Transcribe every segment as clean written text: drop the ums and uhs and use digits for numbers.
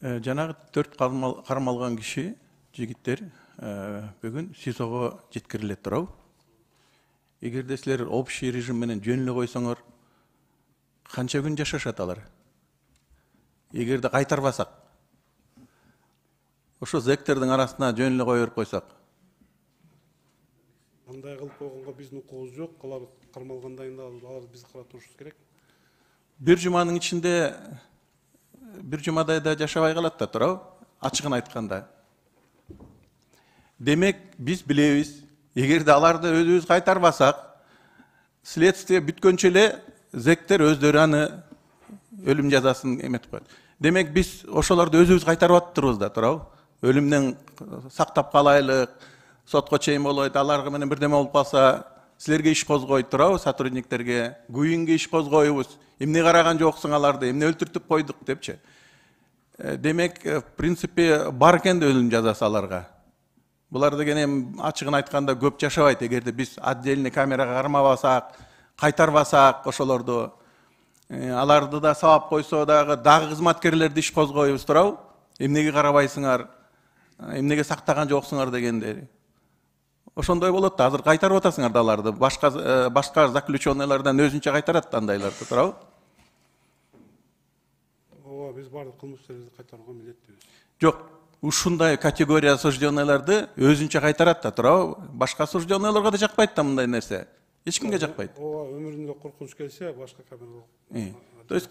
Жанагы 4 кармалган киши, жигиттер бүгүн СИЗОго жеткирилет турабы. Эгерде силер общий режим менен жөн эле койсоңор, канча күн жашашат алар? Эгерде кайтарбасак, ошо зектердин арасына жөн эле коюп койсок. Андай кылып койгонго биздин укугубуз жок. Алар кармалгандайында алар биз карап турушубуз керек. Бир жуманын ичинде бир жумадай да жашабай калат да турабы, ачыгын айтканда. Демек, биз билебиз, эгерде аларды өзүбүз кайтарбасак, следствие бүткөнчө эле зектер өздөрү аны өлүм жазасын эметип коет. Демек, биз ошолорду өзүбүз кайтарып атырбыз да турабы. Өлүмдөн сактап калайлык, сотко чейин болбойт, аларга менен бирдеме болуп калса, силерге иш козгойт турабы, сотрудниктерге, ГУИНге иш козгойбуз. Эмне караган жоксуң аларды, эмне өлтүртүп койдук депчи. Демек, в принципе, бар экен да өлүм жазасы аларга. Булар деген эми ачыгын айтканда көп жашабайт. Эгерде биз отдельный камерага кармабасак, кайтарбасак ошолорду, аларды да сабап койсо дагы кызматкерлерди иш козгойбуз турабы. Эмнеге карабайсыңар, эмнеге сактаган жоксуңар дегендери. Ошондой болот да, азыр кайтарып атасыңар да аларды. Башка заключенныйлардан өзүнчө кайтарат да андайларды турабы. Ооба, биз баардык кылмыш иштерибизди кайтарууга милдеттүүбүз. Жок, ушундай категория осужденныйларды өзүнчө кайтарат да турабы. Башка осужденныйларга да жакпайт да мындай нерсе. Эч кимге жакпайт. Ооба, өмүрүндө коркунуч келсе, башка камерага. То есть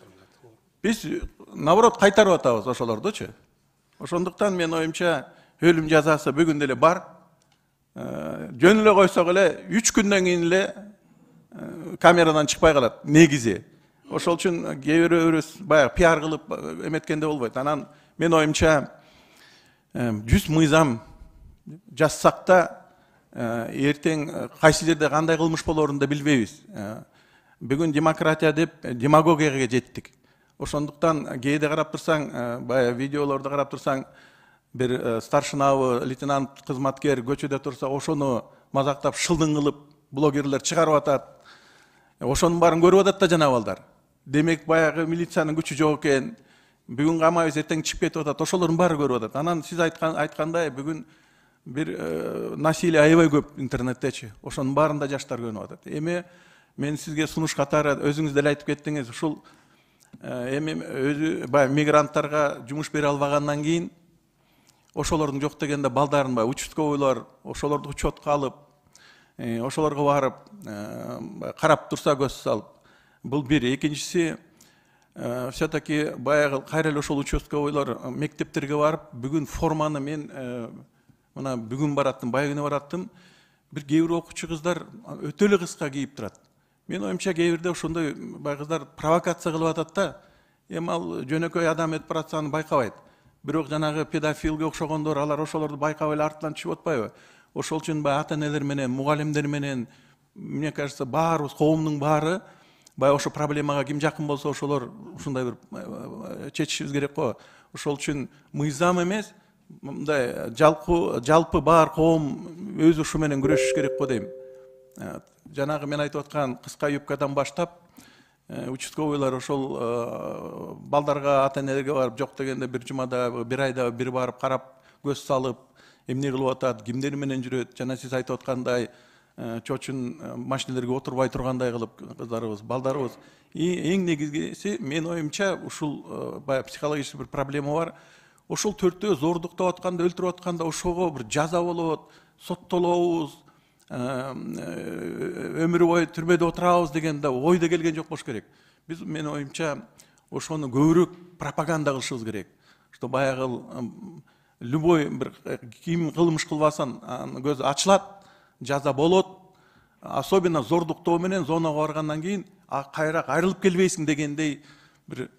биз наоборот кайтарып атабыз ошолордучу. Ошондуктан мен оюмча өлүм жазасы бүгүн деле бар. Жөн эле койсок эле 3 күндөн кийин эле камерадан чыкпай калат негизи. Ошол үчүн кээ бирөөбүз баягы пиар кылып эметкенде болбойт. Анан мен оюмча 100 мыйзам жазсак да эртең кайсы жерде кандай кылмыш болорун да билбейбиз. Бүгүн демократия деп демагогияга жеттик. Ошондуктан кээде карап турсаң, баягы видеолорду карап турсаң, бир старшинабы, лейтенант кызматкер көчөдө турса, ошону мазактап шылдың кылып блогерлер чыгарып атат. Ошонун баарын көрүп атат да жанагы балдар. Демек, баягы милициянын күчү жок экен. Бүгүн камайбыз, эртең чыгып кетип атат. Ошолордун баары көрүп атат. Анан сиз айткандай бүгүн бир насилие аябай көп интернеттечи. Ошонун баарында жаштар көрүнүп атат. Эми мен сизге сунуш катары өзүңүз деле айтып кеттиңиз, ушул эми өзү баягы мигранттарга жумуш бере албагандан кийин ошолордун жок дегенде балдарын баягы участковыйлар ошолорду учетко алып, ошолорго барып карап турса көз салып. Бул бир. Экинчиси, все-таки баягы кайра эле ошол участковыйлар мектептерге барып, бүгүн форманы мен мына бүгүн бараттым, бая күнү бараттым. Бир кээ бир окуучу кыздар өтө эле кыска кийип турат. Мен оюмча кээ бирде ошондой бай кыздар провокация кылып атат да. Эми ал жөнөкөй адам өтүп баратсаны байкабайт. Бирок жанагы педофилге окшогондор, алар ошолорду байкабай эле артынан чыгып атпайбы? Ошол үчүн баягы ата-энелер менен, мугалимдер менен, мне кажется, баарыбыз, коомдун баары баягы ошо проблемага ким жакын болсо, ошолор ушундай бир чечишибиз керек го. Ошол үчүн мыйзам эмес, мындай жалпы бар коом өзү ушу менен күрөшүш керек го дейм. Жанагы мен айтып аткан кыска юбкадан баштап, участковыйлар ошол балдарга, ата-энелерге барып, жок дегенде бир жумада, бир айда бир барып карап, көз салып, эмне кылып атат, кимдер менен жүрөт, жана сиз айтып аткандай чочун машинелерге отурбай тургандай кылып кыздарыбыз, балдарыбыз. Эң негизгиси мен оюмча ушул баягы психологический бир проблема бар. Ошол төртөө зордуктап атканда, өлтүрүп атканда ошого бир жаза болот, соттолобуз, өмүр бою түрмөдө отурабыз деген да ой да келген жок болуш керек. Биз мен оюмча ошону көбүрөөк пропаганда кылышыбыз керек. Что баягы любой бир ким кылмыш кылбасын көзү ачылат, жаза болот. Особенно зордуктоо менен зонага баргандан кийин кайра кайрылып келбейсиң дегендей бир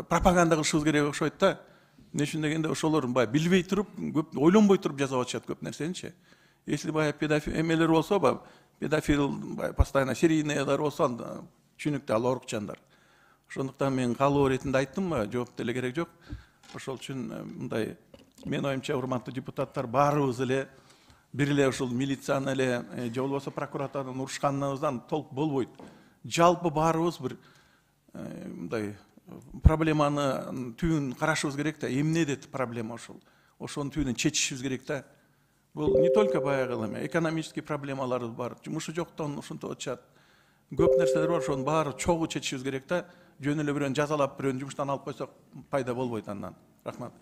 пропаганда кылышыбыз керек окшойт да. Эмне үчүн дегенде ошолор баягы билбей туруп, көп ойлонбой туруп жазап атышат көп нерсеничи. Если баягы педофил эмелер болсо, педофил постоянно серийнейлер болсо, түшүнүктүү ал орукчандар. Ошондуктан мен калуу иретинде айттым, жооп деле керек жок. Ошол үчүн мындай мен оюмча, урматтуу депутаттар, баарыбыз эле бир эле ушул милицияны эле же болбосо прокуратурадан урушканыбыздан толк болбойт. Жалпы баарыбыз бир мындай проблеманы түйін қарашыбыз керек та, эмне дет проблема ошол. Ошонун түйүнүн чечишибиз керек та. Бул не только баягы эме экономический проблемалар бар, жумушу жоктон ушинтип атышат. Көп нерселер бар, ошонун баары чогуу чечишибиз керек та. Жөн эле бирөөнү жазалап, бирөөнү жумуштан алып койсок пайда болбойт андан. Рахмат.